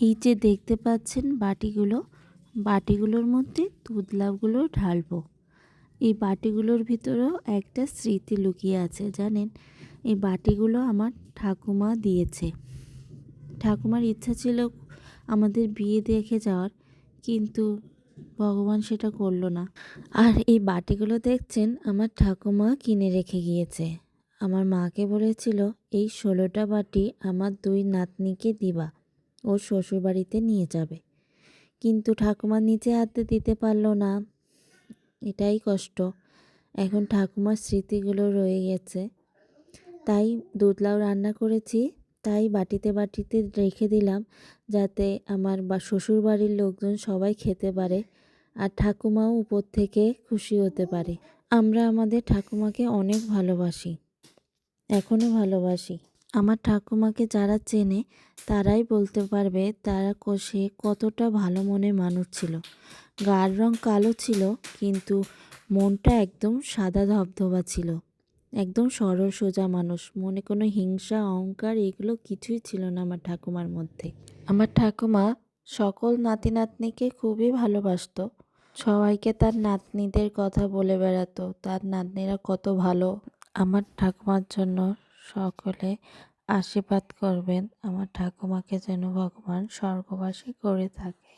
এই যে দেখতে পাচ্ছেন বাটিগুলোর মধ্যে দুধ লাউগুলো ঢালবো। এই বাটিগুলোর ভিতরেও একটা স্মৃতি লুকিয়ে আছে জানেন। এই বাটিগুলো আমার ঠাকুমা দিয়েছে। ঠাকুমার ইচ্ছা ছিল আমাদের বিয়ে দেখে যাওয়ার, কিন্তু ভগবান সেটা করলো না। আর এই বাটিগুলো দেখছেন আমার ঠাকুমা কিনে রেখে গিয়েছে। আমার মাকে বলেছিল এই 16টা বাটি আমার 2 নাতনিকে দিবা, ও শ্বশুরবাড়িতে নিয়ে যাবে। কিন্তু ঠাকুমা নিচে হাতে দিতে পারলো না, এটাই কষ্ট। এখন ঠাকুমার স্মৃতিগুলো রয়ে গেছে। তাই দুধ লাউ রান্না করেছি, তাই বাটিতে বাটিতে রেখে দিলাম, যাতে আমার শ্বশুরবাড়ির লোকজন সবাই খেতে পারে আর ঠাকুমাও উপর থেকে খুশি হতে পারে। আমরা আমাদের ঠাকুমাকে অনেক ভালোবাসি, এখনও ভালোবাসি। আমার ঠাকুমাকে যারা চেনে তারাই বলতে পারবে সে কতটা ভালো মনের মানুষ ছিল। গার রং কালো ছিল, কিন্তু মনটা একদম সাদা ধবধবা ছিল। একদম সরল সোজা মানুষ, মনে কোনো হিংসা অহংকার এগুলো কিছুই ছিল না আমার ঠাকুমার মধ্যে। আমার ঠাকুমা সকল নাতি নাতনিকে খুবই ভালোবাসতো। সবাইকে তার নাতনিদের কথা বলে বেড়াতো, তার নাতনিরা কত ভালো। আমার ঠাকুমার জন্য সকলে আশীর্বাদ করবেন, আমার ঠাকুমাকে যেন ভগবান স্বর্গবাসী করে থাকে।